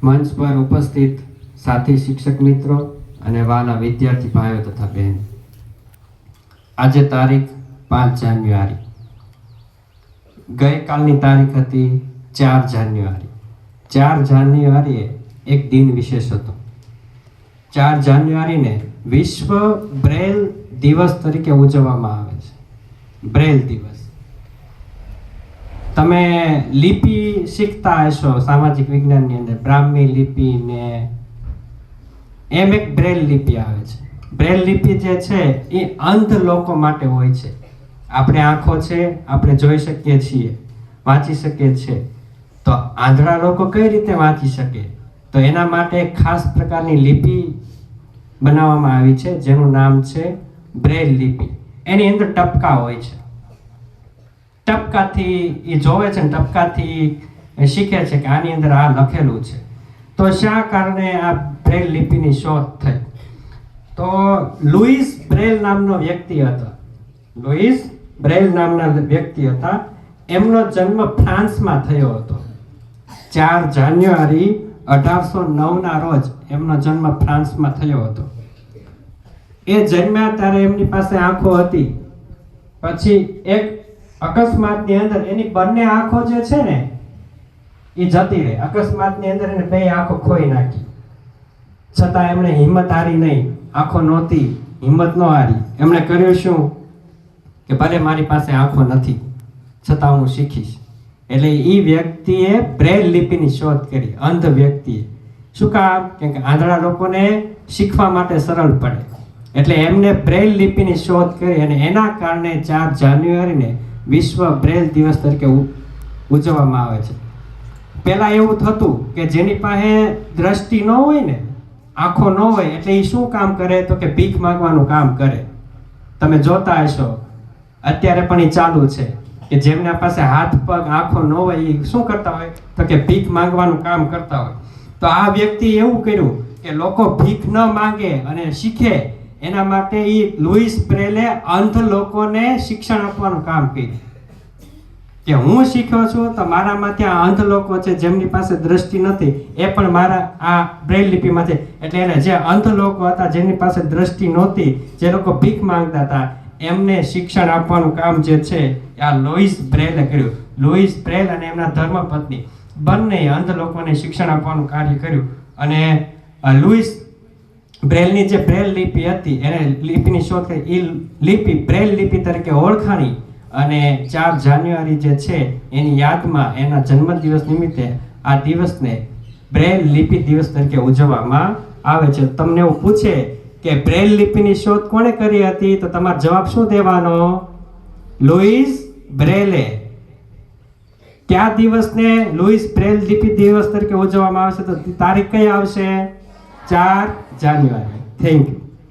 મંચ પર ઉપસ્થિત સાથી શિક્ષક મિત્રો અને વાલા વિદ્યાર્થી ભાઈઓ તથા બહેનો, આજે તારીખ 5 જાન્યુઆરી, ગઈકાલની તારીખ હતી 4 જાન્યુઆરી. 4 જાન્યુઆરીએ એક દિન વિશેષ હતો. 4 જાન્યુઆરીને વિશ્વ બ્રેલ દિવસ તરીકે ઉજવવામાં આવે છે. બ્રેલ દિવસ. તમે લિપિ શીખતા હશો સામાજિક વિજ્ઞાનની અંદર, બ્રાહ્મી લિપિ ને એમ એક બ્રેલ લિપિ આવે છે. બ્રેલ લિપિ જે છે એ અંધ લોકો માટે હોય છે. આપણે આંખો છે, આપણે જોઈ શકીએ છીએ, વાંચી શકીએ છીએ, તો આંધળા લોકો કઈ રીતે વાંચી શકે? તો એના માટે એક ખાસ પ્રકારની લિપિ બનાવવામાં આવી છે જેનું નામ છે બ્રેલ લિપિ. એની અંદર ટપકા હોય છે. ટપકાથી એ જોવે છે ને ટપકાથી શીખે છે કે આની અંદર આ લખેલું છે. તો શા કારણે આ બ્રેલ લિપિની શોધ થઈ? તો લુઈસ બ્રેલ નામનો વ્યક્તિ હતો. લુઈસ બ્રેલ નામના વ્યક્તિ હતા. એમનો જન્મ ફ્રાન્સમાં થયો હતો. 4 જાન્યુઆરી 1809ના રોજ એમનો જન્મ ફ્રાન્સમાં થયો હતો. એ જન્મ્યા ત્યારે એમની પાસે આંખો હતી. પછી એક અકસ્માતની અંદર એની બંને આંખો જે છે ને એ જતી રહી. અકસ્માતની અંદર એને 2 આંખો ખોઈ નાખી. છતાં એમણે હિંમત હારી નહીં. આંખો નહોતી, હિંમત ન હારી. એમણે કર્યું શું કે ભલે મારી પાસે આંખો નથી છતાં હું શીખીશ. એટલે એ વ્યક્તિએ બ્રેલ લિપિની શોધ કરી. અંધ વ્યક્તિએ. શું કામ? કેમ કે આંધળા લોકોને શીખવા માટે સરળ પડે. એટલે એમને બ્રેલ લિપિની શોધ કરી અને એના કારણે 4 જાન્યુઆરીને વિશ્વ બ્રેલ દિવસ તરીકે ઉજવવામાં આવે છે. પહેલા એવું થતું કે જેની પાસે દ્રષ્ટિ ન હોય ને, આંખો ન હોય, એટલે એ શું કામ કરે? તો કે ભીખ માંગવાનું કામ કરે. તમે જોતા હશો અત્યારે પણ એ ચાલુ છે કે જેમના પાસે હાથ પગ આંખો ન હોય એ શું કરતા હોય? તો કે ભીખ માંગવાનું કામ કરતા હોય. તો આ વ્યક્તિ એવું કર્યું કે લોકો ભીખ ન માંગે અને શીખે એના માટે એ લુઈસ બ્રેલે અંધ લોકોને શિક્ષણ આપવાનું કામ કર્યું. કે હું શીખ્યો છું તો મારામાં ત્યાં અંધ લોકો છે જેમની પાસે દ્રષ્ટિ નથી, એ પણ મારા આ બ્રેલ લિપિમાંથી, એટલે એને જે અંધ લોકો હતા જેમની પાસે દ્રષ્ટિ નહોતી, જે લોકો ભીખ માંગતા હતા, એમને શિક્ષણ આપવાનું કામ જે છે આ લુઈસ બ્રેલે કર્યું. લુઈસ બ્રેલ અને એમના ધર્મપત્ની બંને અંધ લોકોને શિક્ષણ આપવાનું કાર્ય કર્યું. અને લુઈસ બ્રેલની જે બ્રેલ લિપિ હતી એને લિપિની શોધ કરી. એ લિપિ બ્રેલ લિપિ તરીકે ઓળખાણી અને 4 જાન્યુઆરી જે છે એની યાદમાં એના જન્મદિવસ નિમિત્તે આ દિવસને બ્રેલ લિપિ દિવસ તરીકે ઉજવવામાં આવે છે. તમને એવું પૂછે કે બ્રેલ લિપિની શોધ કોણે કરી હતી? તો તમારો જવાબ શું દેવાનો? લુઈસ બ્રેલે. કયા દિવસને લુઈસ બ્રેલ લિપિ દિવસ તરીકે ઉજવવામાં આવશે? તો તારીખ કઈ આવશે? 4 જાન્યુઆરી. Thank you.